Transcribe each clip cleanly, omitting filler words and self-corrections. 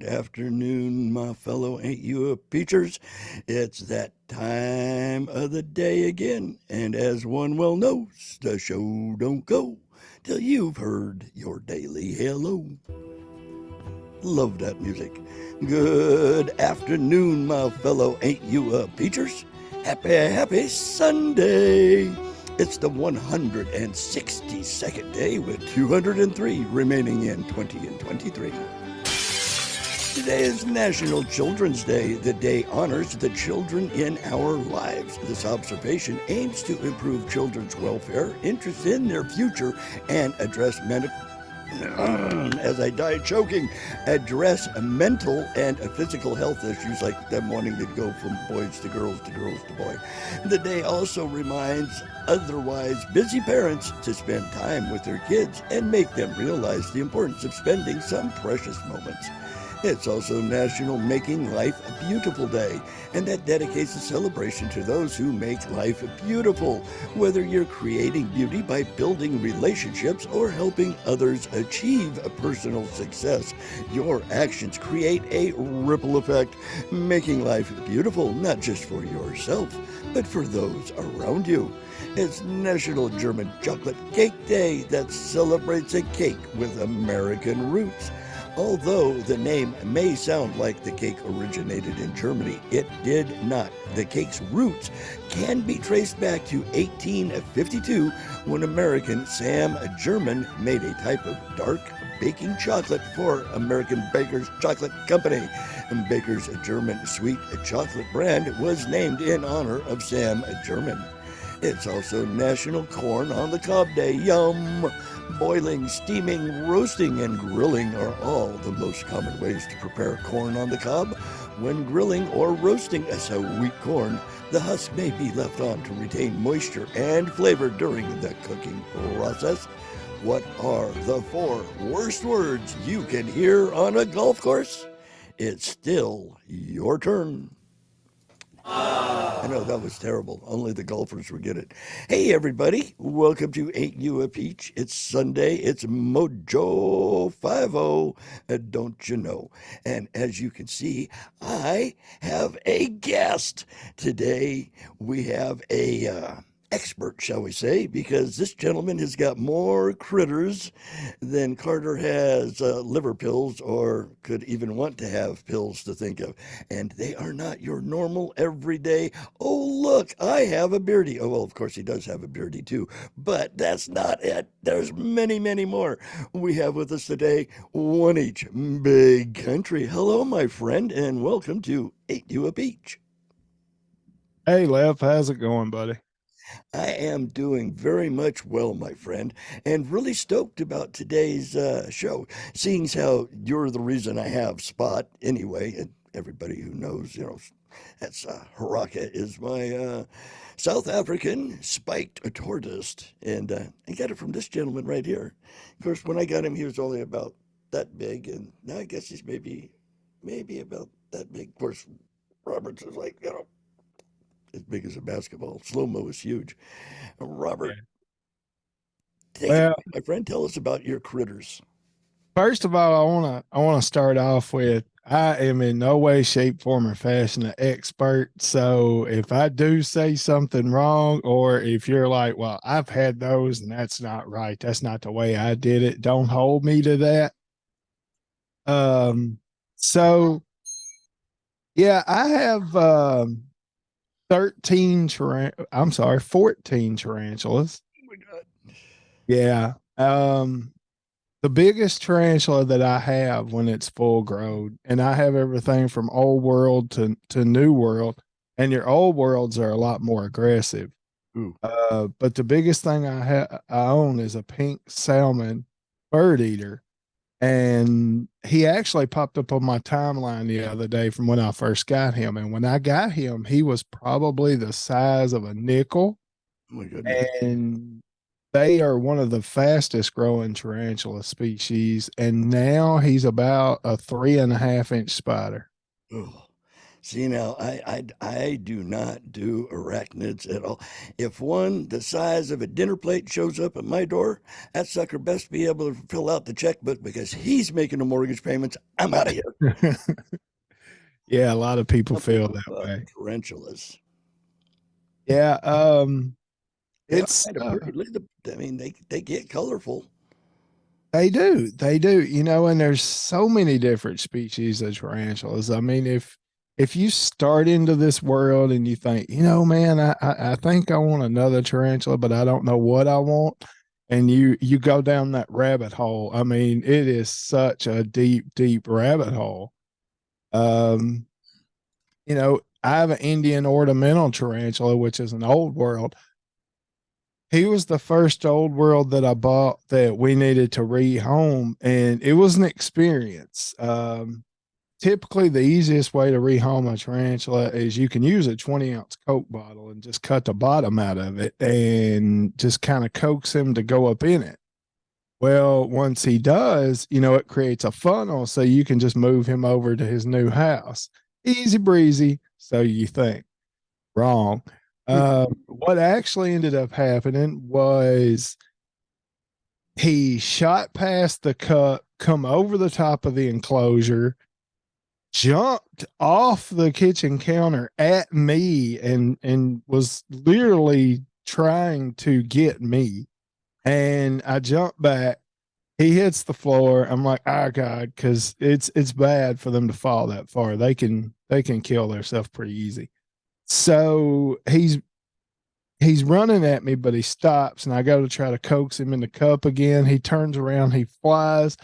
afternoon, my fellow Ain't You a Peachers. It's that time of the day again, and as one well knows, the show don't go till you've heard your daily hello. Love that music. Good afternoon, my fellow Ain't You a Peachers. Happy Sunday. It's the 162nd day with 203 remaining in 2023. Today is National Children's Day. The day honors the children in our lives. This observation aims to improve children's welfare, interest in their future, and address as I die choking, address mental and physical health issues like them wanting to go from boys to girls to girls to boy. The day also reminds otherwise busy parents to spend time with their kids and make them realize the importance of spending some precious moments. It's also National Making Life Beautiful Day, and that dedicates a celebration to those who make life beautiful, whether you're creating beauty by building relationships or helping others achieve a personal success. Your actions create a ripple effect, making life beautiful not just for yourself, but for those around you. It's National German Chocolate Cake Day that celebrates a cake with American roots. Although the name may sound like the cake originated in Germany, it did not. The cake's roots can be traced back to 1852 when American Sam German made a type of dark baking chocolate for American Baker's Chocolate Company. And Baker's German sweet chocolate brand was named in honor of Sam German. It's also National Corn on the Cob Day. Yum! Boiling, steaming, roasting, and grilling are all the most common ways to prepare corn on the cob. When grilling or roasting a sweet corn, the husk may be left on to retain moisture and flavor during the cooking process. What are the 4 worst words you can hear on a golf course? It's still your turn. I know that was terrible. Only the golfers would get it. Hey, everybody. Welcome to Ain't You a Peach? It's Sunday. It's Mojo 50. Don't you know? And as you can see, I have a guest. Today, we have a expert, shall we say, because this gentleman has got more critters than Carter has liver pills or could even want to have pills to think of. And they are not your normal everyday, oh, look, I have a beardy. Oh, well, of course he does have a beardy too, but that's not it. There's many, many more. We have with us today one each. Big Country. Hello, my friend, and welcome to Ain't You a Peach? Hey, Lev, how's it going, buddy? I am doing very much well, my friend, and really stoked about today's show, seeing as how you're the reason I have Spot anyway, and everybody who knows, that's Haraka is my South African spiked tortoise, and I got it from this gentleman right here. Of course, when I got him, he was only about that big, and now I guess he's maybe about that big. Of course, Roberts is like, as big as a basketball. Slow-mo is huge. Robert, Yeah. take it Well, away, my friend. Tell us about your critters. first of all, I wanna start off with I am in no way, shape, form, or fashion an expert. So if I do say something wrong, or if you're like, well, I've had those and that's not right, that's not the way I did it, don't hold me to that. So yeah, I have 14 tarantulas. Oh my God. Yeah. The biggest tarantula that I have when it's full grown, and I have everything from old world to new world, and your old worlds are a lot more aggressive. Ooh. But the biggest thing I own is a pink salmon bird eater, and he actually popped up on my timeline the other day from when I first got him. And when I got him, he was probably the size of a nickel, Oh my goodness. and they are one of the fastest growing tarantula species. And now he's about a 3.5 inch spider. Oh. See now, I do not do arachnids at all. If one the size of a dinner plate shows up at my door, that sucker best be able to fill out the checkbook because he's making the mortgage payments. I'm out of here. Yeah, a lot of people Some feel people that way. tarantulas. Yeah, They are it's kind of pretty. Look at the. I mean, they get colorful. they do, and there's so many different species of tarantulas. I mean, if you start into this world and you think, man, I think I want another tarantula, but I don't know what I want, and you go down that rabbit hole. I mean, it is such a deep, deep rabbit hole. Um, I have an Indian ornamental tarantula, which is an old world. He was the first old world that I bought that we needed to rehome, and it was an experience. Typically, the easiest way to rehome a tarantula is you can use a 20-ounce Coke bottle and just cut the bottom out of it and just kind of coax him to go up in it. Well, once he does, it creates a funnel so you can just move him over to his new house. Easy breezy, so you think. Wrong. What actually ended up happening was he shot past the cup, come over the top of the enclosure, jumped off the kitchen counter at me, and was literally trying to get me. And I jumped back. He hits the floor. I'm like, oh God, because it's bad for them to fall that far. They can kill themselves pretty easy. So he's running at me, but he stops, and I go to try to coax him in the cup again. He turns around, he flies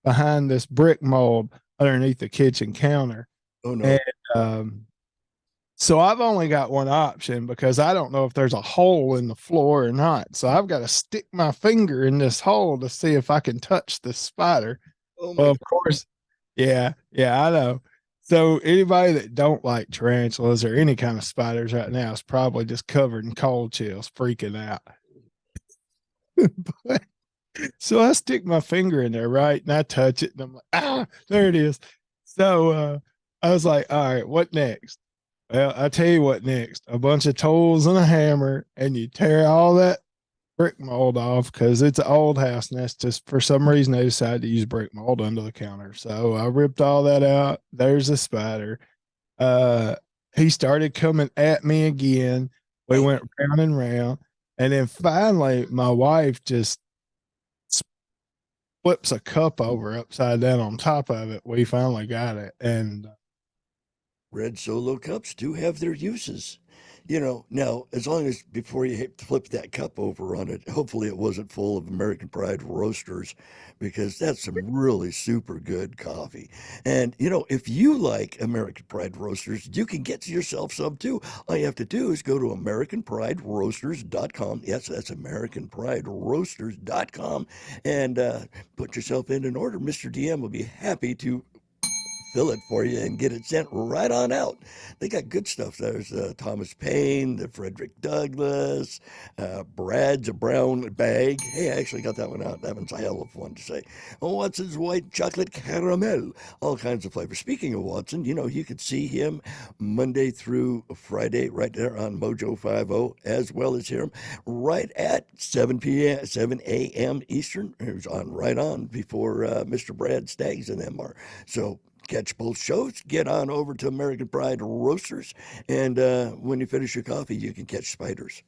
behind this brick mold underneath the kitchen counter. Oh And no. so I've only got one option because I don't know if there's a hole in the floor or not. So I've got to stick my finger in this hole to see if I can touch this spider. Oh my Well, of God. course, yeah, I know. So anybody that don't like tarantulas or any kind of spiders right now is probably just covered in cold chills, freaking out. But, so I stick my finger in there, right? And I touch it and I'm like, there it is. So I was like, all right, what next? Well, I tell you what next. A bunch of tools and a hammer, and you tear all that brick mold off because it's an old house and that's just for some reason they decided to use brick mold under the counter. So I ripped all that out. There's a spider. Uh he started coming at me again. We Hey, went round and round. And then finally my wife just flips a cup over upside down on top of it. We finally got it. And red Solo cups do have their uses. Now, as long as before you flip that cup over on it, hopefully it wasn't full of American Pride roasters because that's some really super good coffee. And, if you like American Pride roasters, you can get yourself some too. All you have to do is go to AmericanPrideRoasters.com. Yes, that's AmericanPrideRoasters.com and put yourself in an order. Mr. DM will be happy to fill it for you and get it sent right on out. They got good stuff. There's Thomas Paine, the Frederick Douglass, Brad's a brown bag. Hey, I actually got that one out. That one's a hell of fun to say. Oh, Watson's white chocolate caramel, all kinds of flavors. Speaking of Watson, you could see him Monday through Friday right there on Mojo 50, as well as hear him right at 7 p.m., 7 a.m. Eastern. It was on right on before Mr. Brad Staggs and them are. So catch both shows. Get on over to American Pride Roasters, and when you finish your coffee, you can catch spiders.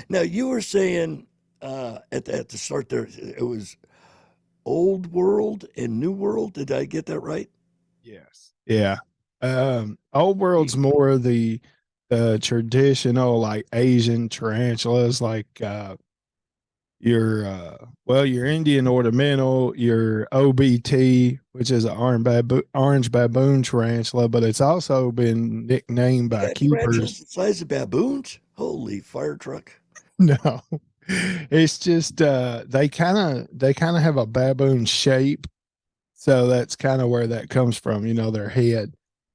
Now, you were saying at the start there, it was Old World and New World. Did I get that right? yes. Yeah. Old world's more of the traditional like Asian tarantulas, like your Indian ornamental, your OBT, which is an orange baboon tarantula, but it's also been nicknamed You by got tarantulas keepers. the size of baboons. Holy fire truck! No, it's just they kind of have a baboon shape, so that's kind of where that comes from. Their head.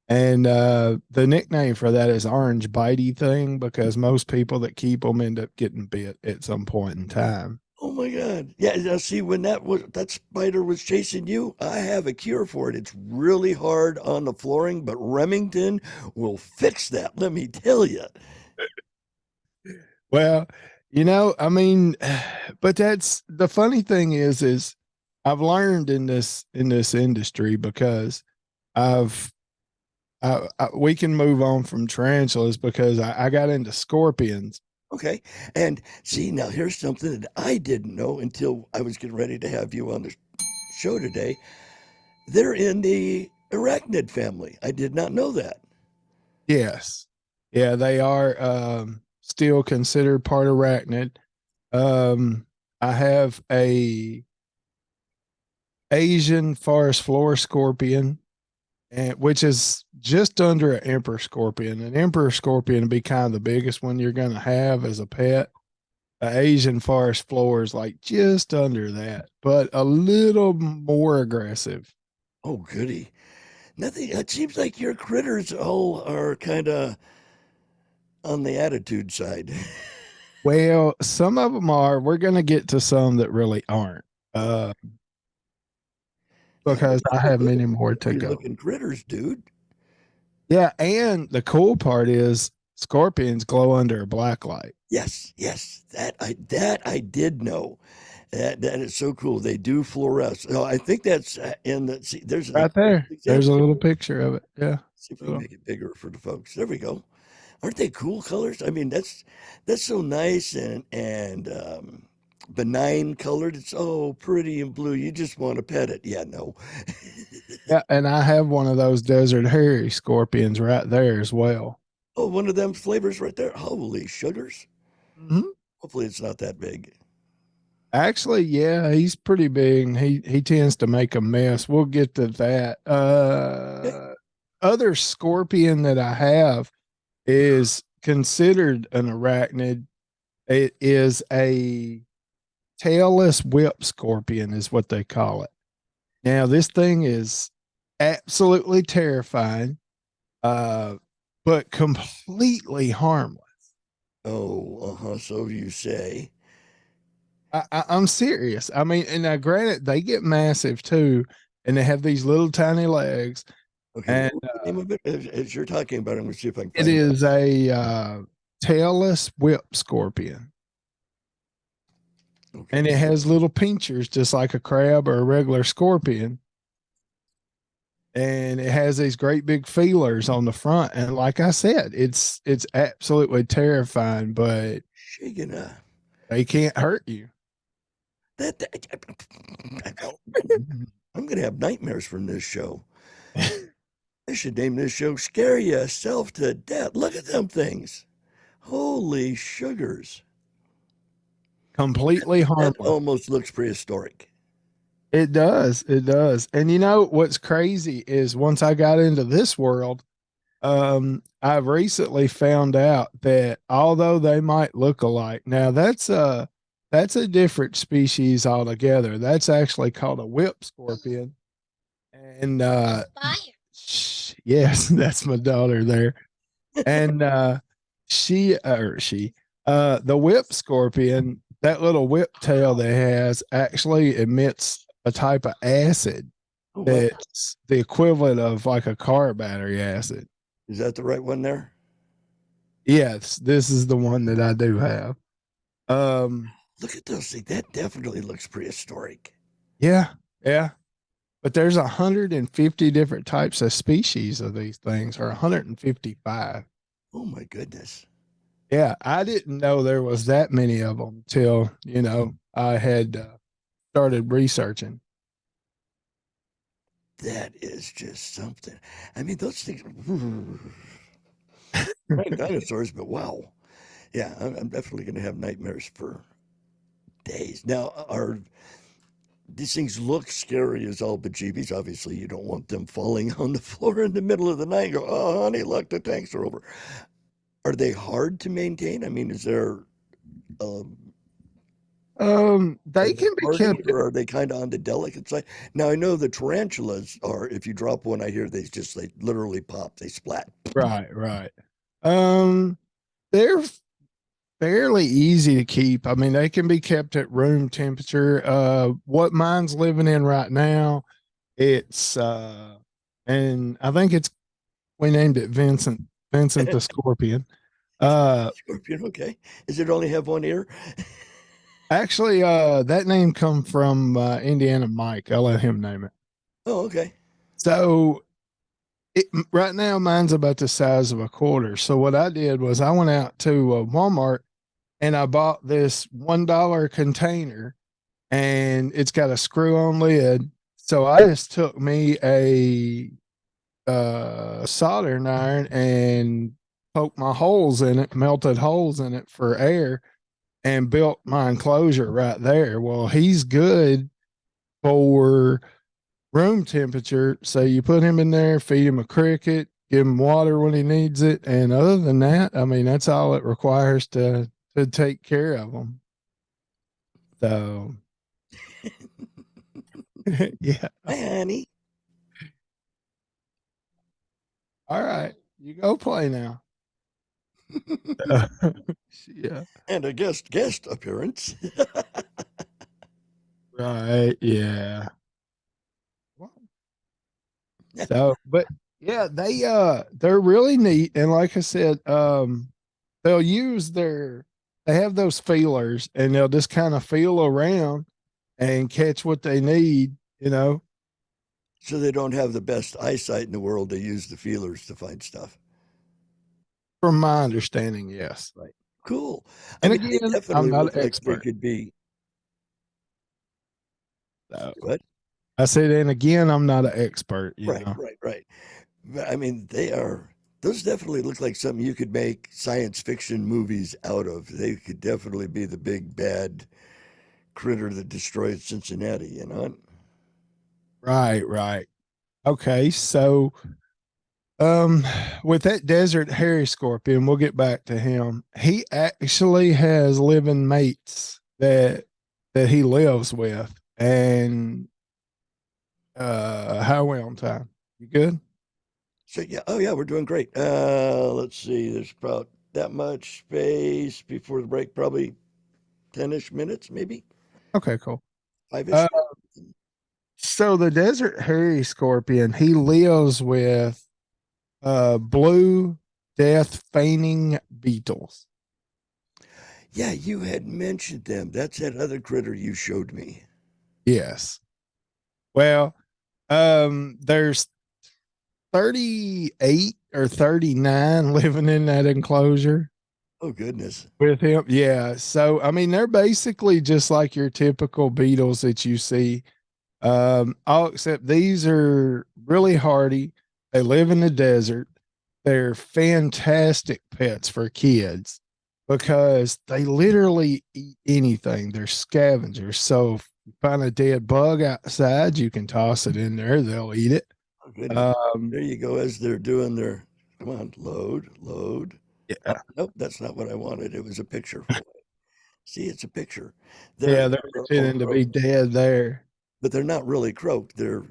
And the nickname for that is orange bitey thing because most people that keep them end up getting bit at some point in time. Oh Oh my God. Yeah, now see when that spider was chasing you, I have a cure for it. It's really hard on the flooring, but Remington will fix that, let me tell you. Well, I mean, but that's the funny thing is I've learned in this industry because I've we can move on from tarantulas because I got into scorpions. Okay. And see, now here's something that I didn't know until I was getting ready to have you on the show today. They're in the arachnid family. I did not know that. Yes. Yeah, they are still considered part of arachnid. Um, I have a Asian forest floor scorpion, and which is just under an emperor scorpion. An emperor scorpion would be kind of the biggest one you're going to have as a pet. An Asian forest floor is like just under that, but a little more aggressive. Oh, goody. Nothing. It seems like your critters all are kind of on the attitude side. Well, some of them are. We're going to get to some that really aren't, uh, Yeah, but because I they're have many more to pretty go. looking critters, dude. Yeah, and the cool part is scorpions glow under a black light. Yes, yes, that I did know. That is so cool. They do fluoresce. No, I think that's in the. See, there's an Right there. There's a example. little picture of it. Yeah. See if we can Little. make it bigger for the folks. There we go. Aren't they cool colors? I mean, that's so nice and benign colored. It's so pretty and blue. You just want to pet it. Yeah, no. Yeah, and I have one of those desert hairy scorpions right there as well. Oh, one of them flavors right there. Holy sugars. Hmm. Hopefully, it's not that big. Actually, yeah, he's pretty big. He tends to make a mess. We'll get to that. Okay. Other scorpion that I have is considered an arachnid. It is a tailless whip scorpion, is what they call it. Now, this thing is absolutely terrifying, uh, but completely harmless. Oh, uh-huh. So you say. I'm serious. I mean, and now granted, they get massive too, and they have these little tiny legs, Okay, and what was the name of it? As you're talking about it, I'm going to see if I can it find it. is a tailless whip scorpion, and Okay. it has little pinchers just like a crab or a regular scorpion, and it has these great big feelers on the front. And like I said, it's absolutely terrifying, but Shigana. they can't hurt you. That I'm going to have nightmares from this show. I should name this show Scare Yourself to Death. Look at them things. Holy sugars. Completely That harmless. almost looks prehistoric. It does. It does. And what's crazy is once I got into this world, I've recently found out that although they might look alike, now that's a different species altogether. That's actually called a whip scorpion. And yes, that's my daughter there. And the whip scorpion, that little whip tail that has actually emits a type of acid Oh, wow. that's the equivalent of like a car battery acid. Is that the right one there? Yes, this is the one that I do have. Um, Look at those things. That definitely looks prehistoric. yeah, yeah. But there's 150 different types of species of these things, or 155. Oh, my goodness. Yeah, I didn't know there was that many of them till I had started researching. That is just something. I mean, those things. Right, dinosaurs, but wow. Yeah, I'm definitely going to have nightmares for days. Now, are these things look scary as all bejeebies? Obviously, you don't want them falling on the floor in the middle of the night and go, oh, honey, look, the tanks are over. Are they hard to maintain? I mean, is there, um, are They they can be hardy kept. or are they kind of on the delicate side? Now, I know the tarantulas are, if you drop one, I hear they literally pop, they splat. Right, right. Um, they're fairly easy to keep. I mean, they can be kept at room temperature. What mine's living in right now, it's and I think it's we named it Vincent the Scorpion. Uh Scorpion, okay. Does it only have one ear? Actually, that name come from Indiana Mike. I'll let him name it. Oh, okay. So right now, mine's about the size of a quarter. So what I did was I went out to Walmart and I bought this $1 container, and it's got a screw-on lid. So I just took me a soldering iron and poked my holes in it, melted holes in it for air, and built my enclosure right there. Well, he's good for room temperature. So you put him in there, feed him a cricket, give him water when he needs it, and other than that, I mean, that's all it requires to take care of him. So yeah. Hi, honey. All right, you go play now. Yeah. And a guest appearance. Right. Yeah. So, but yeah, they're really neat. And like I said, they'll use they have those feelers and they'll just kind of feel around and catch what they need, you know, So they don't have the best eyesight in the world. They use the feelers to find stuff. from my understanding, yes. Right. Cool. I And mean, they again, I'm definitely not look an like they expert. could be So what? I said, and again, I'm not an expert, you Right, know. right, right. But, I mean, those definitely look like something you could make science fiction movies out of. They could definitely be the big bad critter that destroyed Cincinnati, you know? Right, right. Okay, so Um, with that desert hairy scorpion, we'll get back to him. He actually has living mates that he lives with. And how are we on time? You good? So yeah, oh yeah, we're doing great. Let's see, there's about that much space before the break, probably 10-ish minutes, maybe Okay, cool. 5-ish. Uh, so the desert hairy scorpion, he lives with blue death feigning beetles. Yeah, you had mentioned them. That's that other critter you showed me. Yes. Well, there's 38 or 39 living in that enclosure Oh goodness. with him. Yeah. So, I mean, they're basically just like your typical beetles that you see. All except these are really hardy. They live in the desert. They're fantastic pets for kids because they literally eat anything. They're scavengers. So, if you find a dead bug outside, you can toss it in there. They'll eat it. Oh goodness. Um, There you go as they're doing their, come on, load. Oh, yeah. nope, that's not what I wanted. It was a picture. See, it's a picture. Yeah, they're They're all pretending to be croaked, dead there. but they're not really croaked. They're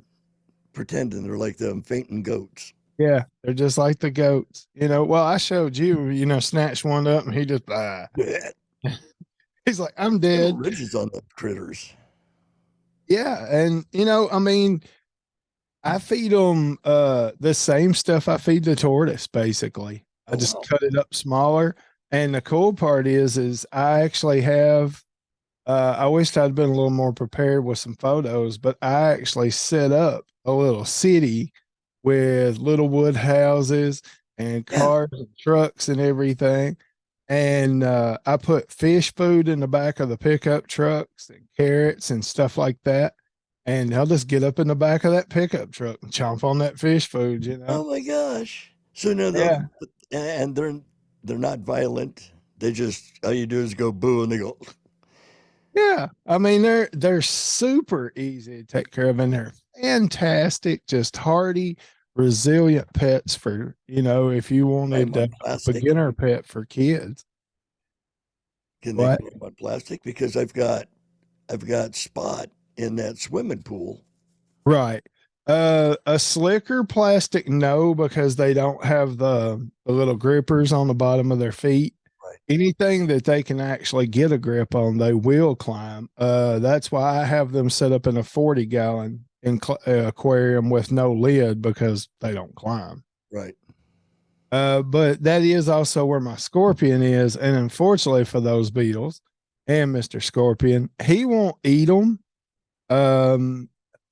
pretending they're like them fainting goats. Yeah, they're just like the goats. You know, well, I showed you, snatched one up and he just Blech. he's like, I'm Little dead. ridges on the critters. Yeah, and I mean, I feed them the same stuff I feed the tortoise basically. I Oh just wow. cut it up smaller. And the cool part is I actually have I wished I'd been a little more prepared with some photos, but I actually set up a little city with little wood houses and Yeah. cars and trucks and everything. And I put fish food in the back of the pickup trucks and carrots and stuff like that. And they'll just get up in the back of that pickup truck and chomp on that fish food, you know? Oh my gosh. So no, Yeah. and they're not violent. They just all you do is go boo and they go. Yeah. I mean, they're super easy to take care of and they're fantastic, just hardy, resilient pets for, if you Buy them wanted on a plastic. beginner pet for kids. Can they What? put them on plastic? Because I've got Spot in that swimming pool. Right. A slicker plastic, no, because they don't have the little grippers on the bottom of their feet. Right. anything that they can actually get a grip on, they will climb. That's why I have them set up in a 40-gallon aquarium with no lid because they don't climb. Right. But that is also where my scorpion is. And unfortunately for those beetles and Mr. Scorpion, he won't eat them. Um,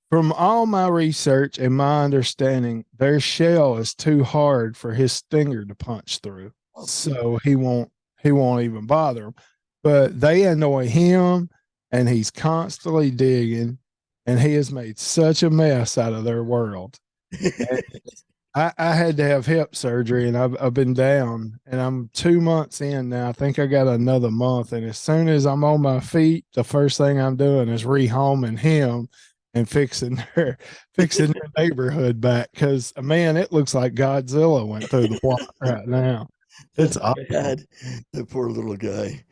from all my research and my understanding, their shell is too hard for his stinger to punch through. Oh, So he won't even bother them. But they annoy him and he's constantly digging and he has made such a mess out of their world. I had to have hip surgery and I've been down and I'm 2 months in now. I think I got another month. And as soon as I'm on my feet, the first thing I'm doing is rehoming him and fixing their neighborhood back. Cause man, it looks like Godzilla went through the block right now. It's awful. bad. The poor little guy.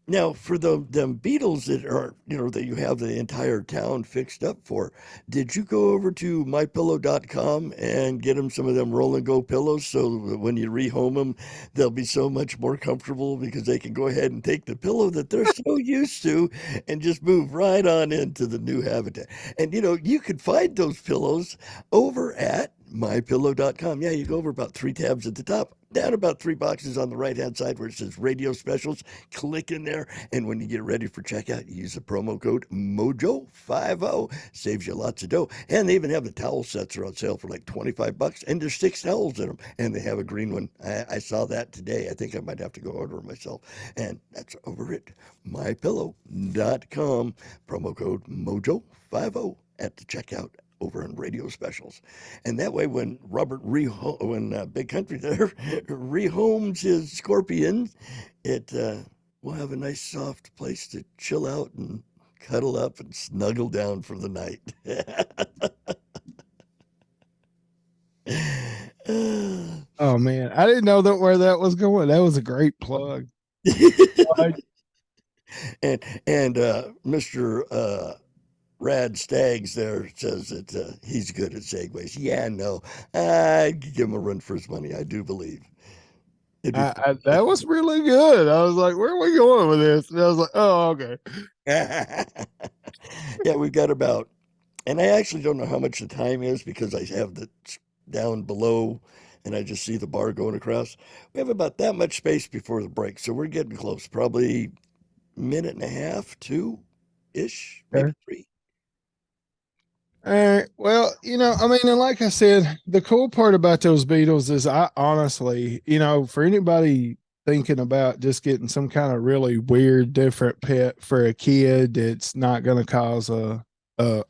Now, for them beetles that are, that you have the entire town fixed up for, did you go over to mypillow.com and get them some of them roll and go pillows so that when you rehome them, they'll be so much more comfortable because they can go ahead and take the pillow that they're so used to and just move right on into the new habitat. And you could find those pillows over at mypillow.com. Yeah, you go over about 3 tabs at the top, down about 3 boxes on the right hand side where it says radio specials. Click in there, and when you get ready for checkout, you use the promo code MOJO50. Saves you lots of dough. And they even have the towel sets are on sale for like $25, and there's 6 towels in them, and they have a green one. I saw that today. I think I might have to go order it myself, and that's over at mypillow.com. Promo code MOJO50 at the checkout over on radio specials. And that way, when Big Country there rehomes his scorpion, it will have a nice soft place to chill out and cuddle up and snuggle down for the night. Oh man, I didn't know that where that was going. That was a great plug. and Mr. Rad Staggs there says that he's good at segues. Yeah, no, I'd give him a run for his money. I do believe. That was really good. I was like, where are we going with this? And I was like, oh, okay. Yeah, we've got about, and I actually don't know how much the time is because I have the down below and I just see the bar going across. We have about that much space before the break. So we're getting close, probably minute and a half, 2-ish, maybe 3. All right. Well, I mean, and like I said, the cool part about those beetles is I honestly, for anybody thinking about just getting some kind of really weird, different pet for a kid that's not going to cause a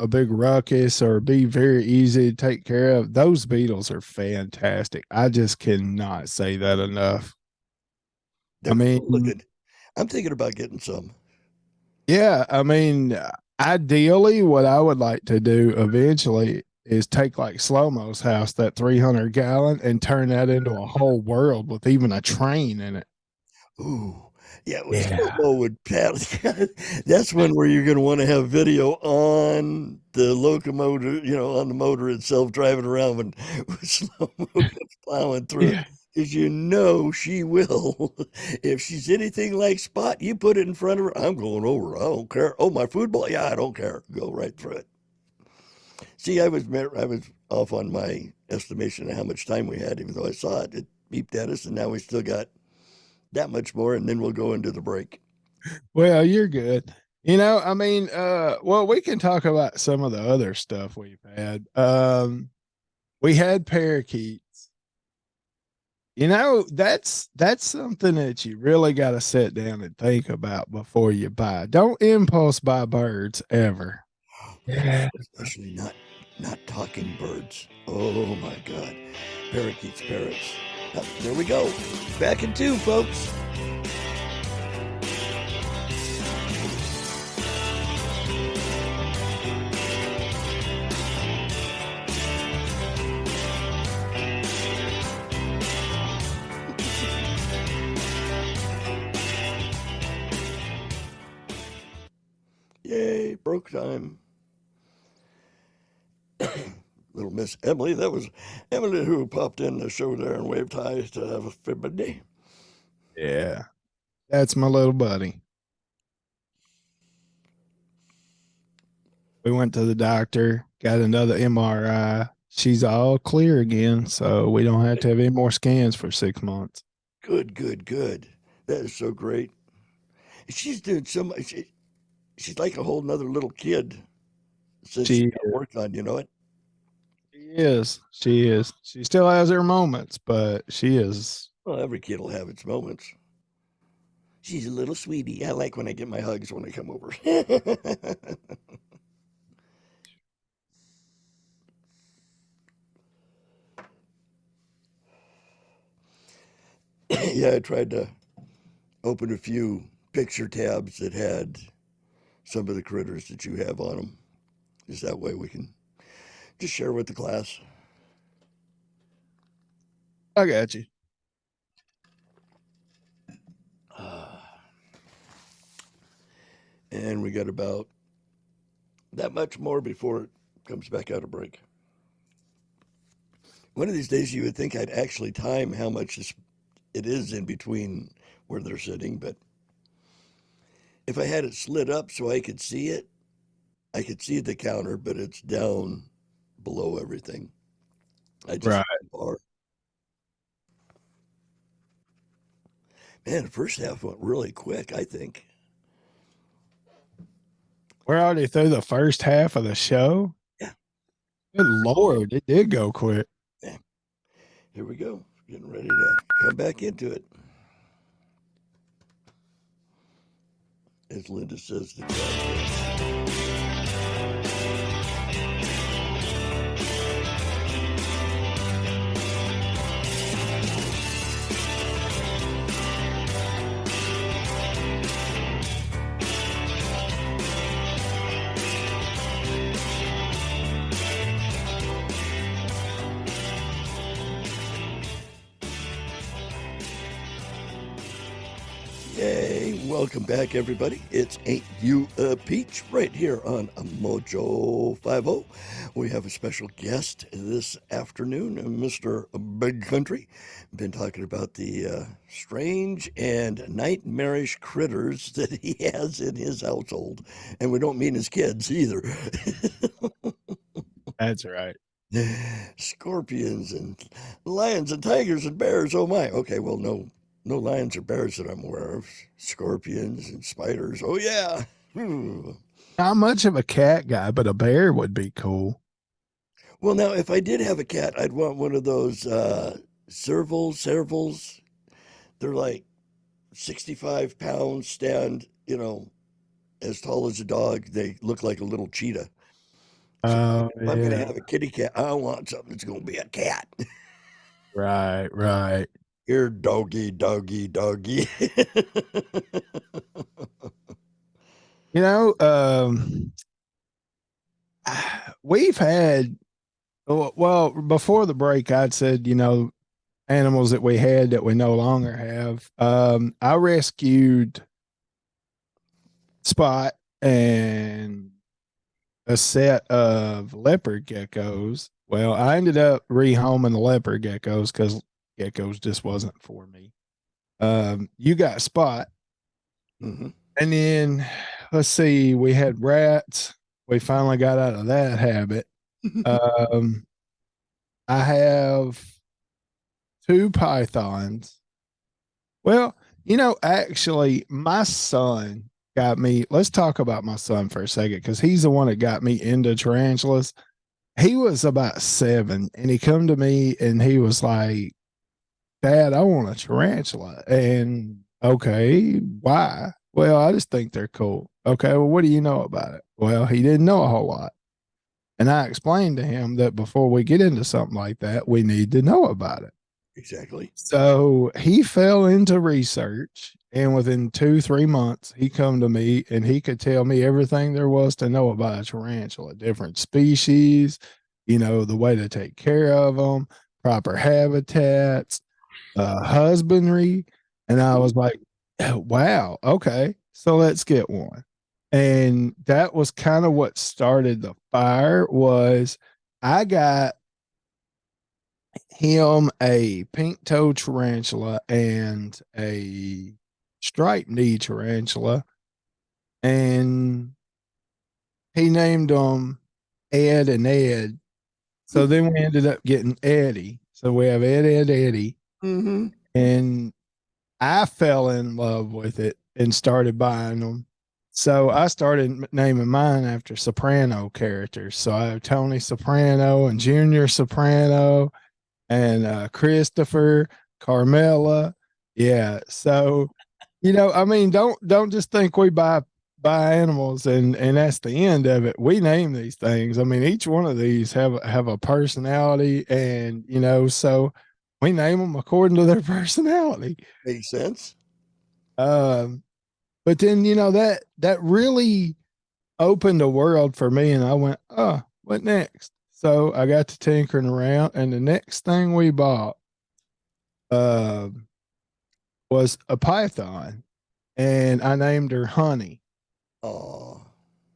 big ruckus or be very easy to take care of, those beetles are fantastic. I just cannot say that enough. They're cool looking. I'm thinking about getting some. Yeah, I mean, ideally, what I would like to do eventually is take like Slow-Mo's house, that 300-gallon, and turn that into a whole world with even a train in it. Ooh, yeah, Yeah. slow-mo would paddle. That's one where you're going to want to have video on the locomotive, on the motor itself, driving around when slow-mo comes plowing through it. Yeah. Because she will. If she's anything like Spot, you put it in front of her. I'm going over. I don't care. Oh, my food ball. Yeah, I don't care. Go right through it. See, I was off on my estimation of how much time we had, even though I saw it. It beeped at us, and now we still got that much more, and then we'll go into the break. Well, you're good. I mean, well, we can talk about some of the other stuff we've had. We had parakeets. That's something that you really got to sit down and think about before you buy. Don't impulse buy birds ever. Yeah. Especially not talking birds. Oh my God. Parakeets, parrots. There we go. Back in 2, folks. Yay, broke time. Little Miss Emily, that was Emily who popped in the show there and waved hi to everybody. Yeah. That's my little buddy. We went to the doctor, got another MRI. She's all clear again, so we don't have to have any more scans for 6 months. Good, good, good. That is so great. She's doing so much. She's like a whole nother little kid since she She got work on, you know it? she is. She is. She still has her moments, but she is. Well, every kid will have its moments. She's a little sweetie. I like when I get my hugs when I come over. Yeah, I tried to open a few picture tabs that had some of the critters that you have on them. Just that way we can just share with the class. I got you. And we got about that much more before it comes back out of break. One of these days you would think I'd actually time how much it is in between where they're sitting, but if I had it slid up so I could see it, I could see the counter, but it's down below everything. I just Right. bar. Man, the first half went really quick, I think. We're already through the first half of the show. Yeah, Good Lord, it did go quick. yeah. Here we go. Getting ready to come back into it. As Linda says, the crowd. Yay, welcome back, everybody. It's Ain't You a Peach right here on Mojo 50. We have a special guest this afternoon, Mr. Big Country. Been talking about the strange and nightmarish critters that he has in his household. And we don't mean his kids either. That's right. Scorpions and lions and tigers and bears. Oh my. Okay, well, no lions or bears that I'm aware of. Scorpions and spiders. Oh yeah. Hmm. Not much of a cat guy, but a bear would be cool. Well, now if I did have a cat, I'd want one of those servals. They're like 65 pounds, stand, as tall as a dog. They look like a little cheetah. So Oh if I'm gonna yeah. have a kitty cat, I want something that's gonna be a cat. Right, right. Here, doggy, doggy, doggy. You know, we've had well before the break. I'd said animals that we had that we no longer have. I rescued Spot and a set of leopard geckos. Well, I ended up rehoming the leopard geckos because geckos just wasn't for me. You got Spot, Hmm. and then let's see, we had rats. We finally got out of that habit. Um, I have two pythons. Well, actually, my son got me. Let's talk about my son for a second because he's the one that got me into tarantulas. He was about 7, and he come to me and he was like, "Dad, I want a tarantula." And okay, why? Well, I just think they're cool. Okay, well, what do you know about it? Well, he didn't know a whole lot. And I explained to him that before we get into something like that, we need to know about it. Exactly. So he fell into research, and within 2, 3 months, he come to me and he could tell me everything there was to know about a tarantula, different species, the way to take care of them, proper habitats, husbandry. And I was like, "Oh, wow, okay, so let's get one." And that was kind of what started the fire was I got him a pink-toed tarantula and a striped knee tarantula, and he named them Ed and Ed. So then we ended up getting Eddie. So we have Ed, Ed, Eddie. Mm-hmm. And I fell in love with it and started buying them. So I started naming mine after Soprano characters. So I have Tony Soprano and Junior Soprano and Christopher, Carmela. Yeah. So, I mean, don't just think we buy animals and that's the end of it. We name these things. I mean, each one of these have a personality, and so we name them according to their personality. Makes sense. Um, but then that really opened a world for me, and I went, oh, what next? So I got to tinkering around, and the next thing we bought uh, was a python, and I named her Honey. Oh,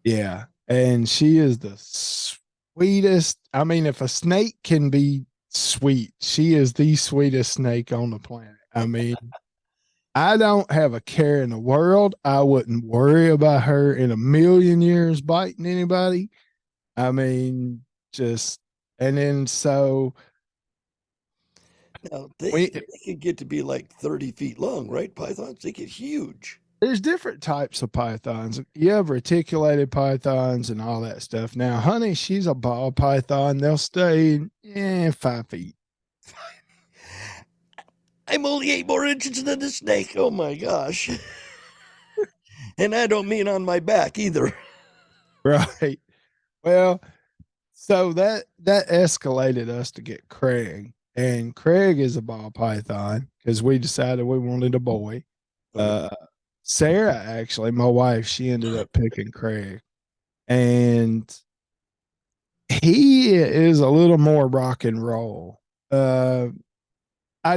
Yeah, and she is the sweetest. I mean, if a snake can be sweet, she is the sweetest snake on the planet. I mean, I don't have a care in the world. I wouldn't worry about her in a million years biting anybody. I mean, just and then so now they we they can get to be like 30 feet long, right? Pythons, they get huge. there's different types of pythons. You have reticulated pythons and all that stuff. Now, Honey, she's a ball python. They'll stay 5 feet. I'm only 8 more inches than the snake. Oh my gosh. And I don't mean on my back either. Right. Well, so that escalated us to get Craig. And Craig is a ball python because we decided we wanted a boy. Right. Uh Sarah, actually, my wife, she ended up picking Craig. And he is a little more rock and roll. I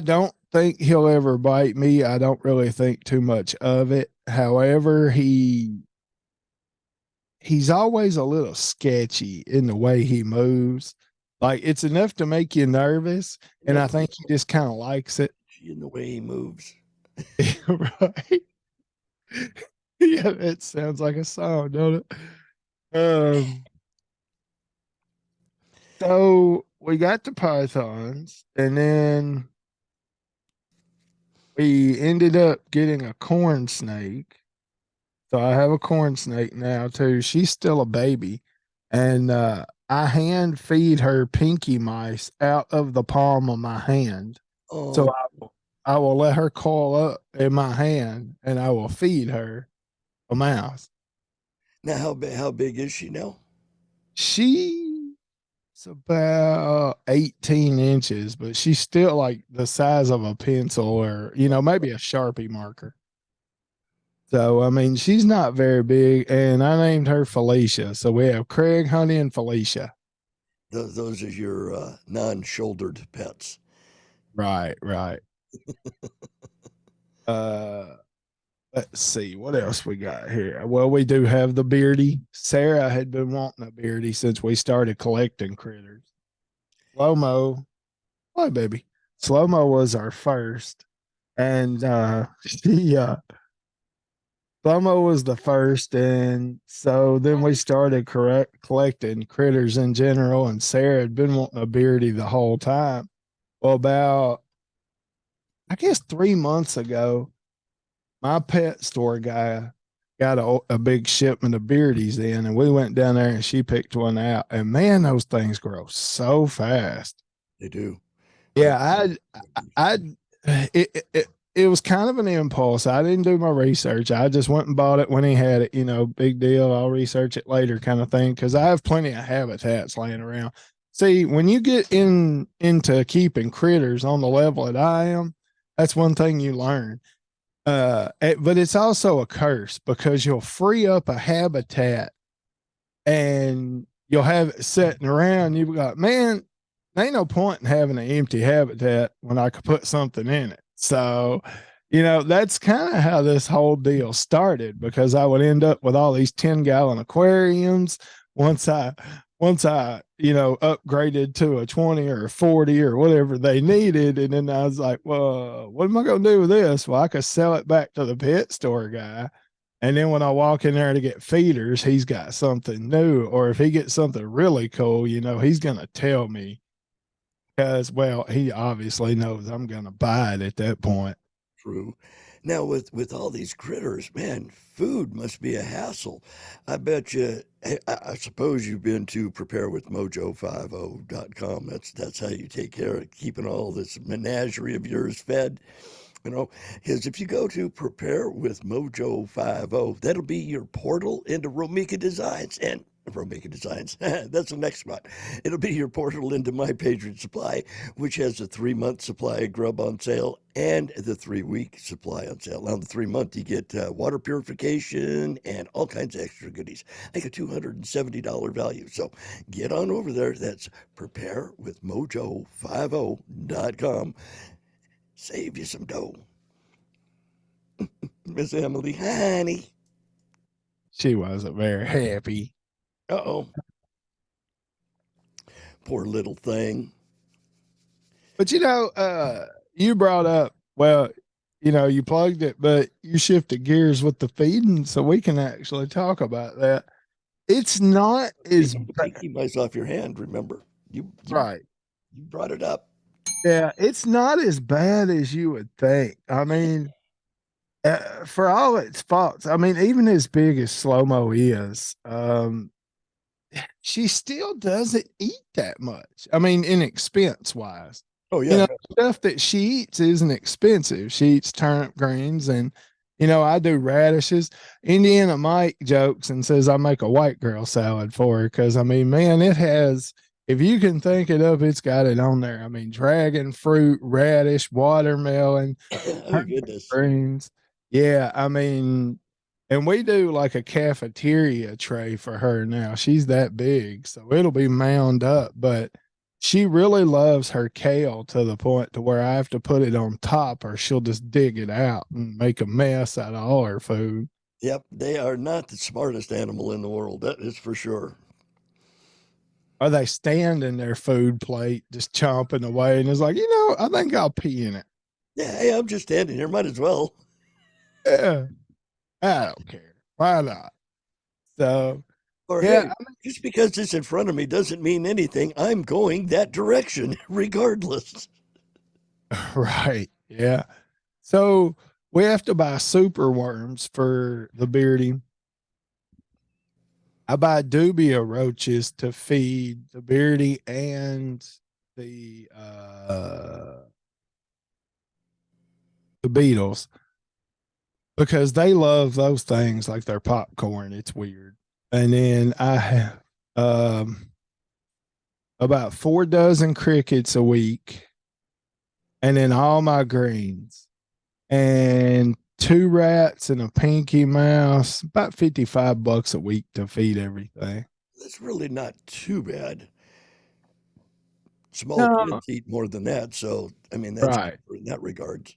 don't think he'll ever bite me. I don't really think too much of it. However, he's always a little sketchy in the way he moves. Like it's enough to make you nervous, and I think he just kind of likes it. In the way he moves. Right? Yeah, it sounds like a song, don't it? So we got the pythons, and then we ended up getting a corn snake. So I have a corn snake now too. She's still a baby, and I hand feed her pinky mice out of the palm of my hand. So Oh, I will let her coil up in my hand, and I will feed her a mouse. now how big is she now? She's about 18 inches, but she's still like the size of a pencil or, maybe a Sharpie marker. So, I mean, she's not very big, and I named her Felicia. So we have Craig, Honey, and Felicia. Those are your non-shouldered pets. Right, right. Uh, let's see what else we got here. Well, we do have the Beardy. Sarah had been wanting a Beardy since we started collecting critters. Slow Mo, hi baby. Slow Mo was our first, and she Slow-Mo was the first, and so then we started collecting critters in general, and Sarah had been wanting a Beardy the whole time. Well, about, I guess, 3 months ago, my pet store guy got a big shipment of Beardies in, and we went down there, and she picked one out, and man, those things grow so fast. They do. Yeah, I it was kind of an impulse. I didn't do my research. I just went and bought it when he had it. Big deal. I'll research it later, kind of thing. Because I have plenty of habitats laying around. See, when you get into keeping critters on the level that I am, that's one thing you learn. But it's also a curse because you'll free up a habitat and you'll have it sitting around. You've got, man, there ain't no point in having an empty habitat when I could put something in it. So, that's kind of how this whole deal started because I would end up with all these 10-gallon aquariums once I once I, upgraded to a 20 or a 40 or whatever they needed. And then I was like, well, what am I going to do with this? Well, I could sell it back to the pet store guy. And then when I walk in there to get feeders, he's got something new. Or if he gets something really cool, he's going to tell me because, well, he obviously knows I'm going to buy it at that point. True. Now with all these critters, man, food must be a hassle. I bet you. I suppose you've been to preparewithmojo50.com. That's how you take care of keeping all this menagerie of yours fed. You know, because if you go to Prepare with Mojo 50, that'll be your portal into Romika Designs. And Romika Designs, that's the next spot. It'll be your portal into My Patriot Supply, which has a 3-month supply of grub on sale and the 3-week supply on sale. Now, the 3-month, you get water purification and all kinds of extra goodies, like a $270 value. So get on over there. That's preparewithmojo50.com. Save you some dough. Miss Emily, honey. She wasn't very happy. Uh-oh. Poor little thing. But you brought up, well, you plugged it, but you shifted gears with the feeding, so we can actually talk about that. It's not as Take the mice off your hand, remember. right. You brought it up. Yeah, it's not as bad as you would think. I mean, for all its faults, I mean, even as big as Slow Mo is, she still doesn't eat that much. I mean, in expense wise. Oh yeah. Stuff that she eats isn't expensive. She eats turnip greens and I do radishes. Indiana Mike jokes and says I make a white girl salad for her because I mean, man, it has, if you can think it up, it's got it on there. I mean, dragon fruit, radish, watermelon, Oh goodness. greens. Yeah, I mean, and we do like a cafeteria tray for her now. She's that big, so it'll be mound up, but she really loves her kale to the point to where I have to put it on top or she'll just dig it out and make a mess out of all her food. Yep, they are not the smartest animal in the world. That is for sure. Or they stand in their food plate just chomping away and it's like, I think I'll pee in it. Yeah, hey, I'm just standing here. Might as well. Yeah, I don't care. Why not? So, Or yeah, hey, just because it's in front of me doesn't mean anything. I'm going that direction regardless. right. Yeah. So we have to buy super worms for the beardy. I buy dubia roaches to feed the beardy and the uh the beetles because they love those things like their popcorn. It's weird. And then I have about 4 dozen crickets a week, and then all my greens, and 2 rats and a pinky mouse. About $55 a week to feed everything. That's really not too bad. Small No, kids eat more than that, so I mean that's right. good in that regard.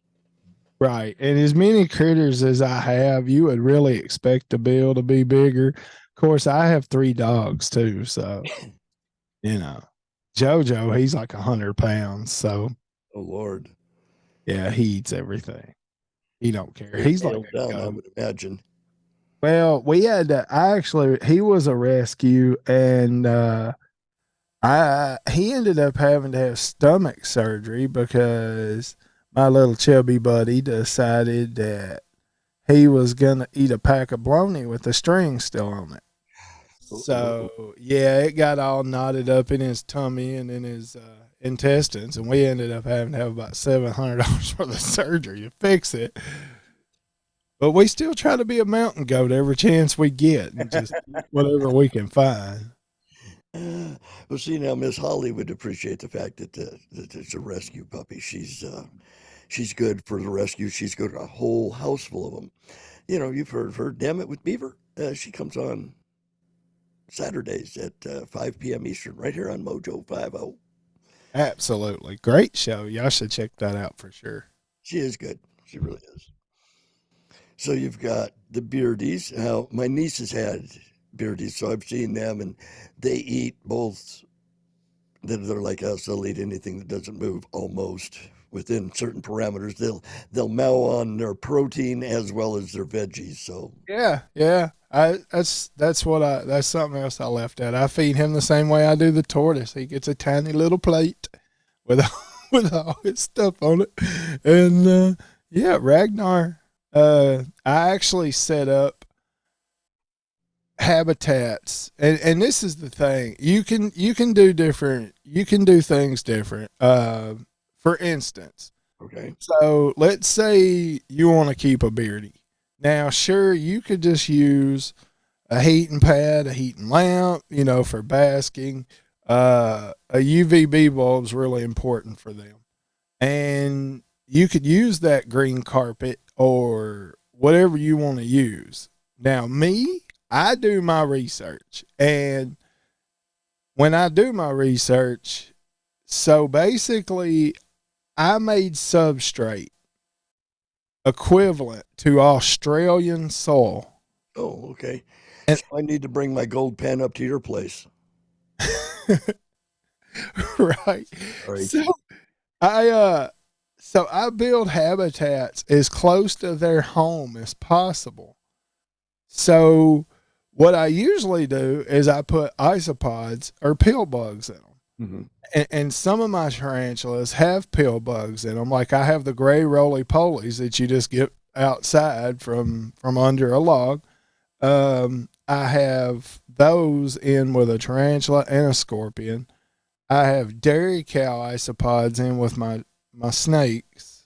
Right. And as many critters as I have, you would really expect the bill to be bigger. Of course, I have 3 dogs too. So, you know, JoJo, he's like 100 pounds. So, Oh Lord. yeah, he eats everything. He don't care. Very He's like nailed a down, I goat. would imagine. Well, we had to, I actually, he was a rescue and, he ended up having to have stomach surgery because my little chubby buddy decided that he was gonna eat a pack of bologna with the string still on it. Uh-oh. So yeah, it got all knotted up in his tummy and in his intestines, and we ended up having to have about $700 for the surgery to fix it. But we still try to be a mountain goat every chance we get, and just whatever we can find. Well, see now, Miss Holly would appreciate the fact that it's a rescue puppy. She's good for the rescue. She's got a whole house full of them. You know, you've heard of her. Damn it with Beaver. She comes on Saturdays at 5 p.m. Eastern, right here on Mojo 50. Absolutely, great show. Y'all should check that out for sure. She is good. She really is. So you've got the Beardies. Now, my niece has had beardies, so I've seen them, and they eat both. They're like us. They'll eat anything that doesn't move almost within certain parameters. They'll mow on their protein as well as their veggies. So Yeah, yeah. That's something else I left out. I feed him the same way I do the tortoise. He gets a tiny little plate with with all his stuff on it. And yeah, Ragnar, I actually set up habitats, and this is the thing. You can do things different. For instance, okay, so let's say you want to keep a beardy. Now, sure, you could just use a heating pad, a heating lamp, for basking. A UVB bulb's really important for them. And you could use that green carpet or whatever you want to use. Now, me, I do my research. And when I do my research, so basically, I made substrate equivalent to Australian soil. oh, okay. And So I need to bring my gold pen up to your place. right. All right. So I I build habitats as close to their home as possible. So what I usually do is I put isopods or pill bugs in them. Mm-hmm. And some of my tarantulas have pill bugs in them. Like I have the gray roly polies that you just get outside from under a log. I have those in with a tarantula and a scorpion. I have dairy cow isopods in with my snakes.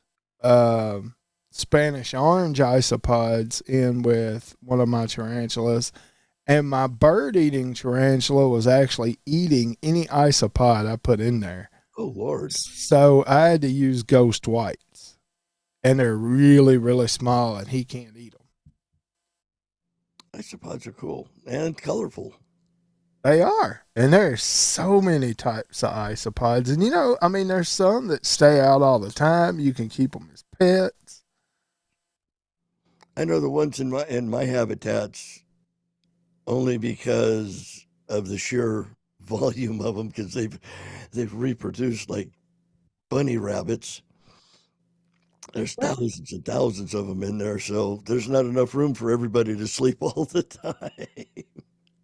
Spanish orange isopods in with one of my tarantulas. And my bird eating tarantula was actually eating any isopod I put in there. Oh Lord. So I had to use ghost whites. And they're really, really small, and he can't eat them. Isopods are cool and colorful. They are. And there's so many types of isopods. And I mean, there's some that stay out all the time. You can keep them as pets. I know the ones in my habitats only because of the sheer volume of them, because they've reproduced like bunny rabbits. There's thousands and thousands of them in there, so there's not enough room for everybody to sleep all the time.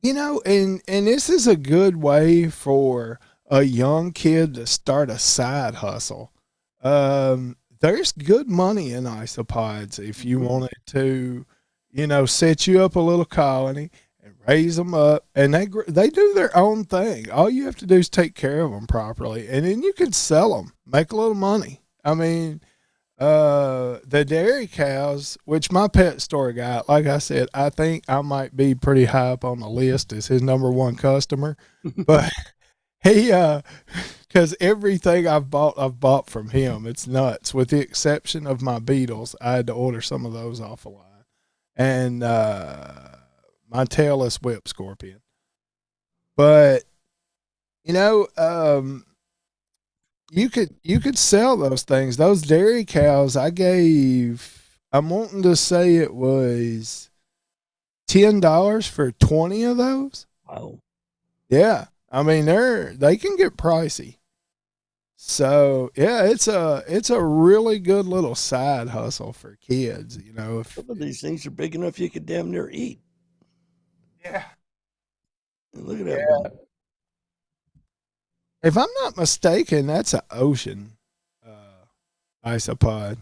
And this is a good way for a young kid to start a side hustle. There's good money in isopods if you wanted to, set you up a little colony and raise them up, and they do their own thing. All you have to do is take care of them properly, and then you can sell them, make a little money. I mean, the dairy cows, which my pet store guy, like I said, I think I might be pretty high up on the list as his number one customer, but he, cause everything I've bought from him. It's nuts. With the exception of my beetles, I had to order some of those off a line, and, my tailless whip scorpion. But, you know, you could sell those things. Those dairy cows I'm wanting to say it was $10 for 20 of those. Wow. Yeah. I mean they can get pricey. So yeah, it's a really good little side hustle for kids, if Some of these things are big enough you could damn near eat. yeah. And look at that one. If I'm not mistaken, that's an ocean isopod.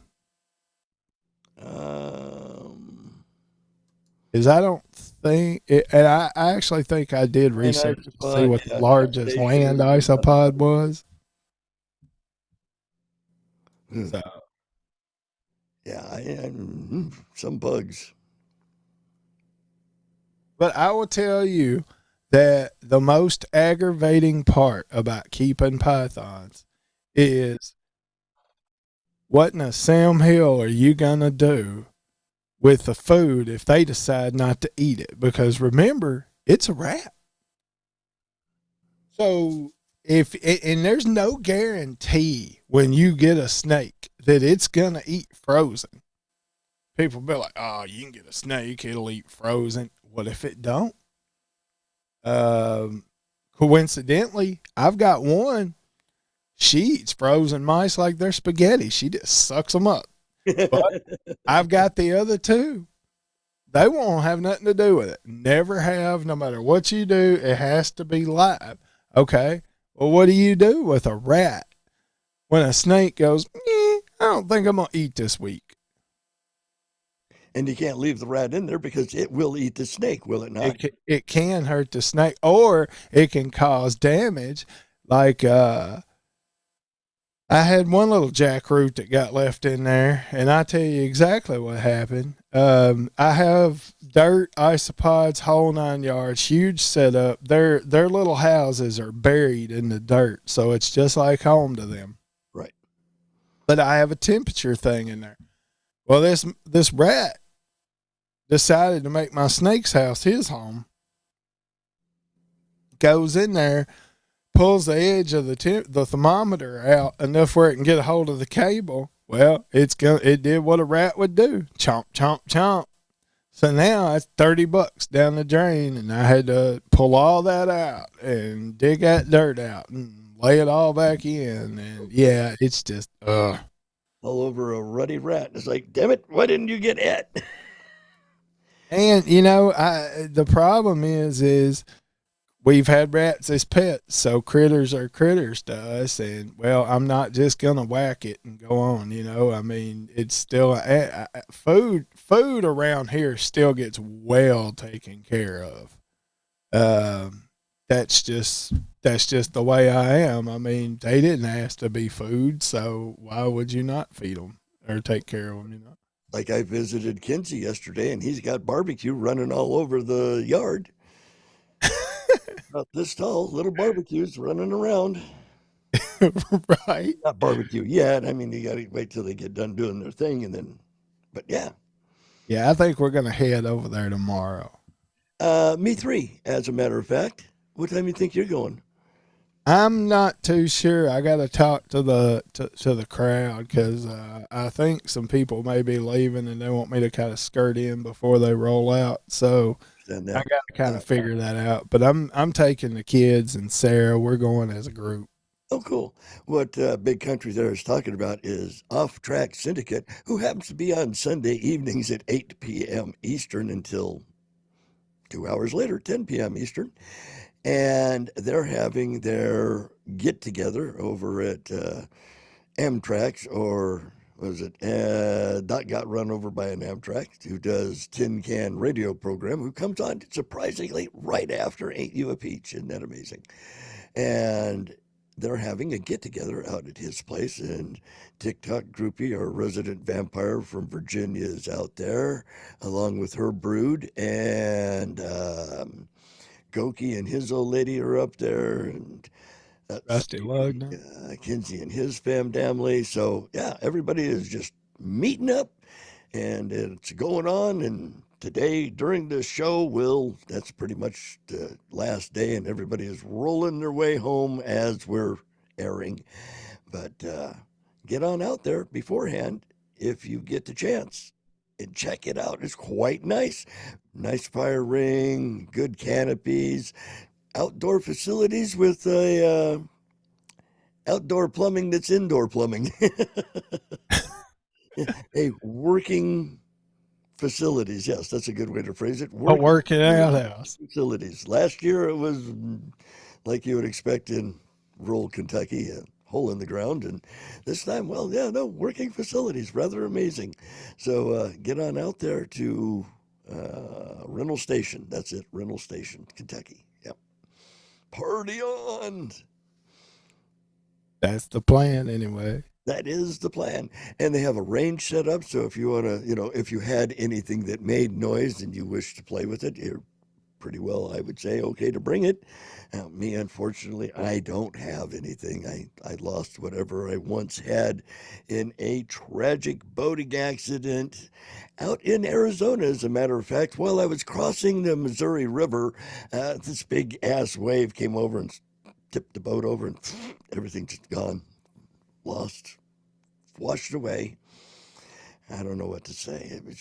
Is I don't think it, and I actually think I did research to see what the largest land isopod was. So, Yeah, some bugs. but I will tell you that the most aggravating part about keeping pythons is what in a Sam Hill are you gonna do with the food if they decide not to eat it? Because remember, it's a rat. So and there's no guarantee when you get a snake that it's gonna eat frozen. People be like, "Oh, you can get a snake; it'll eat frozen." What if it don't? Um, Coincidentally, I've got one. She eats frozen mice like they're spaghetti. She just sucks them up. But I've got the other two. They won't have nothing to do with it. Never have, no matter what you do, it has to be live. Okay. Well, what do you do with a rat when a snake goes, I don't think I'm going to eat this week? And you can't leave the rat in there because it will eat the snake, will it not? It can hurt the snake, or it can cause damage. Like, I had one little jackroot that got left in there, and I tell you exactly what happened. I have dirt, isopods, whole 9 yards, huge setup. Their little houses are buried in the dirt, so it's just like home to them. Right. But I have a temperature thing in there. Well, this rat decided to make my snake's house his home. Goes in there, pulls the edge of the thermometer out enough where it can get a hold of the cable. Well, it did what a rat would do. Chomp, chomp, chomp. So now it's $30 down the drain, and I had to pull all that out and dig that dirt out and lay it all back in. And yeah, it's just all over a ruddy rat. It's like, damn it, why didn't you get it? And the problem is we've had rats as pets, so critters are critters to us. And well, I'm not just gonna whack it and go on. I mean, it's still food. Food around here still gets well taken care of. That's just the way I am. I mean, they didn't ask to be food, so why would you not feed them or take care of them? Like I visited Kinsey yesterday, and he's got barbecue running all over the yard. About this tall, little barbecues running around. Right. Not barbecue yet. I mean, you got to wait till they get done doing their thing, and then. But yeah. Yeah, I think we're gonna head over there tomorrow. Me three, as a matter of fact. What time you think you're going? I'm not too sure. I got to talk to the crowd because I think some people may be leaving and they want me to kind of skirt in before they roll out. So I got to kind of figure that out. But I'm taking the kids and Sarah. We're going as a group. Oh, cool. What Big Country there is talking about is Off Track Syndicate, who happens to be on Sunday evenings at 8 p.m. Eastern until 2 hours later, 10 p.m. Eastern. And they're having their get together over at Amtrak's, or was it that got run over by an Amtrak, who does Tin Can radio program, who comes on surprisingly right after Ain't You a Peach. Isn't that amazing? And they're having a get together out at his place, and TikTok groupie, our resident vampire from Virginia, is out there along with her brood, and Goki and his old lady are up there, and Rusty Lug. Kinsey and his family. So yeah, everybody is just meeting up, and it's going on. And today during the show, that's pretty much the last day, and everybody is rolling their way home as we're airing. But get on out there beforehand if you get the chance and check it out. It's quite nice. Nice fire ring, good canopies, outdoor facilities with outdoor plumbing that's indoor plumbing. A working facilities. Yes, that's a good way to phrase it. A working outhouse. Facilities. Last year it was like you would expect in rural Kentucky, a hole in the ground. And this time, well, yeah, no, working facilities. Rather amazing. So get on out there to Rental Station. That's it, Rental Station, Kentucky. Yep. Party on. That's the plan anyway. That is the plan. And they have a range set up. So if you want to, if you had anything that made noise and you wish to play with it, you're pretty well, I would say, okay to bring it. Me, unfortunately, I don't have anything. I lost whatever I once had in a tragic boating accident out in Arizona, as a matter of fact. While I was crossing the Missouri River, this big ass wave came over and tipped the boat over, and everything just gone. Lost, washed away. I don't know what to say. It was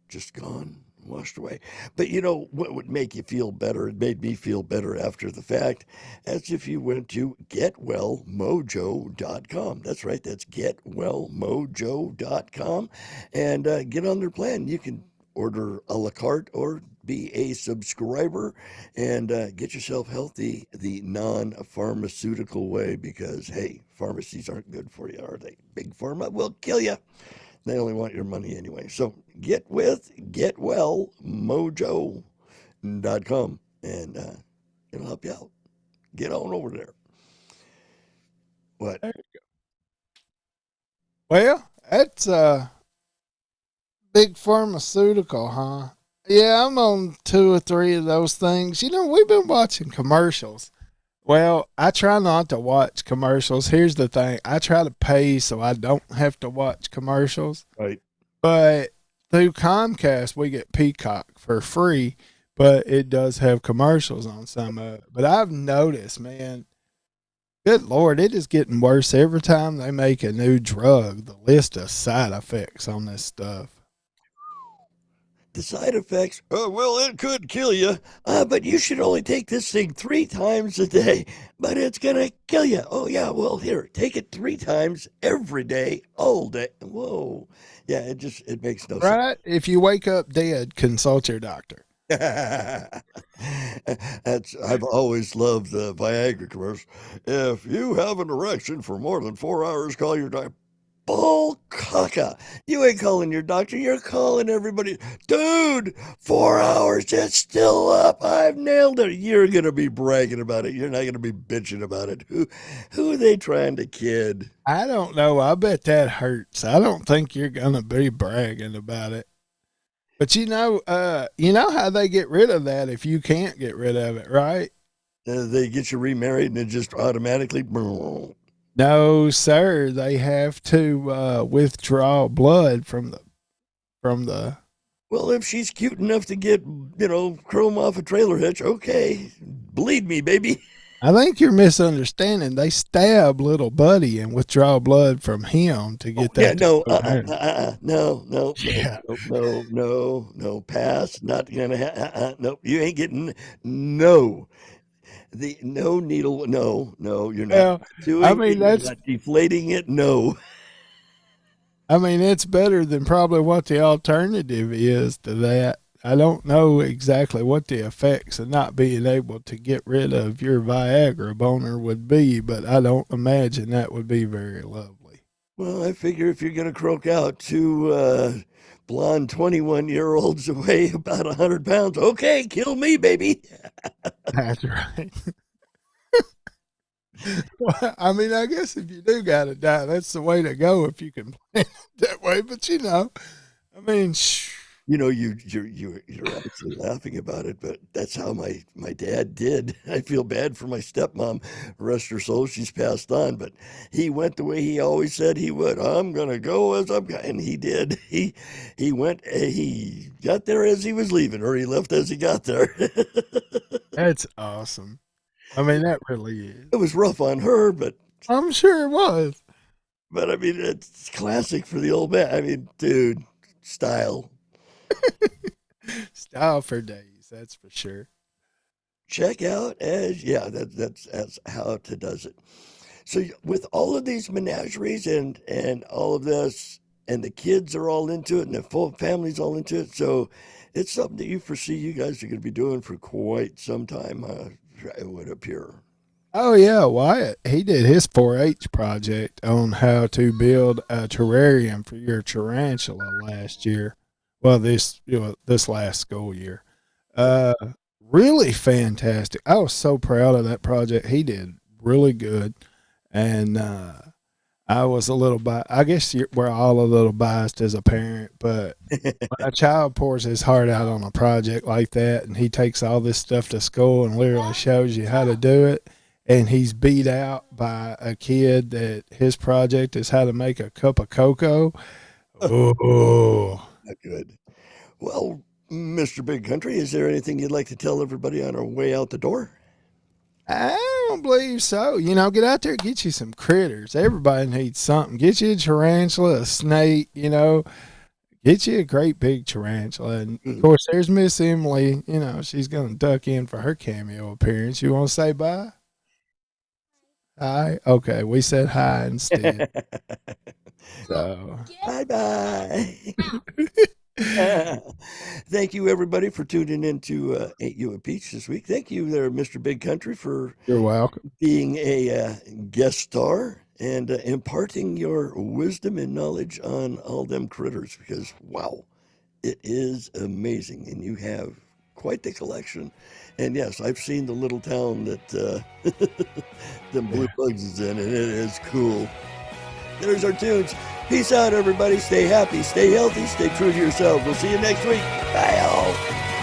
just gone. washed away. But you know what would make you feel better? It made me feel better after the fact, as if you went to getwellmojo.com. That's right, that's getwellmojo.com, and get on their plan. You can order a la carte or be a subscriber and get yourself healthy the non-pharmaceutical way, because hey, pharmacies aren't good for you, are they? Big pharma will kill you. They only want your money anyway. So get with getwellmojo.com, and it'll help you out. Get on over there. What? Well, that's big pharmaceutical, huh? Yeah, I'm on two or three of those things. You know, we've been watching commercials. Well, I try not to watch commercials. Here's the thing. I try to pay so I don't have to watch commercials. Right. But through Comcast, we get Peacock for free, but it does have commercials on some of it. But I've noticed, man, good Lord, it is getting worse every time they make a new drug. The list of side effects on this stuff. The side effects, oh, well, it could kill you, but you should only take this thing 3 times a day. But it's going to kill you. Oh, yeah, well, here, take it 3 times every day, all day. Whoa. Yeah, it makes no sense. Right? If you wake up dead, consult your doctor. That's I've always loved the Viagra commercial. If you have an erection for more than 4 hours, call your doctor. Bull caca. You ain't calling your doctor, you're calling everybody. Dude, 4 hours, it's still up. I've nailed it. You're gonna be bragging about it. You're not gonna be bitching about it. Who are they trying to kid? I don't know. I bet that hurts. I don't think you're gonna be bragging about it. But you know how they get rid of that if you can't get rid of it, right? They get you remarried and it just automatically. No, sir. They have to withdraw blood from the. Well, if she's cute enough to get, chrome off a trailer hitch, okay. Bleed me, baby. I think you're misunderstanding. They stab little buddy and withdraw blood from him to get Yeah, that. no, Yeah. no, pass. Not gonna. Nope, you ain't getting. No, no needle. No, you're not Well, I doing it. mean You're that's. not deflating it. No. I mean it's better than probably what the alternative is to that. I don't know exactly what the effects of not being able to get rid of your Viagra boner would be, but I don't imagine that would be very lovely. Well, I figure if you're gonna croak out two blonde 21-year-olds who weigh about 100 pounds, okay, kill me, baby. That's right. Well, I mean, I guess if you do gotta die, that's the way to go if you can plan it that way. But I mean, You're actually laughing about it, but that's how my dad did. I feel bad for my stepmom. Rest her soul, she's passed on, but he went the way he always said he would. I'm gonna go as and he did. He went. He got there as he was leaving, or he left as he got there. that's awesome. I mean, that really is. It was rough on her, I'm sure it was. I mean, it's classic for the old man. I mean, dude, style. Style for days, that's for sure. Check out as yeah, that's how it does it. So with all of these menageries and all of this, and the kids are all into it, and the full family's all into it, so it's something that you foresee you guys are going to be doing for quite some time. It would appear. Oh yeah, Wyatt. He did his 4-H project on how to build a terrarium for your tarantula last year. Well, this last school year. Uh, Really fantastic. I was so proud of that project. He did really good, and I was a little I guess we're all a little biased as a parent, but when a child pours his heart out on a project like that, and he takes all this stuff to school and literally shows you how to do it, and he's beat out by a kid that his project is how to make a cup of cocoa. Oh, Not good. Well, Mr. Big Country, is there anything you'd like to tell everybody on our way out the door? I don't believe so. Get out there, get you some critters. Everybody needs something. Get you a tarantula, a snake. Get you a great big tarantula. And of course, there's Miss Emily. You know, she's going to duck in for her cameo appearance. You want to say bye? Hi. Okay. We said hi instead. So, Bye bye. Thank you, everybody, for tuning in to Ain't You a Peach this week. Thank you there, Mr. Big Country, for you're welcome. being a guest star and imparting your wisdom and knowledge on all them critters, because, wow, it is amazing. And you have quite the collection. And yes, I've seen the little town that them blue bugs is in, and it is cool. There's our tunes. Peace out, everybody. Stay happy, stay healthy, stay true to yourself. We'll see you next week. Bye, all.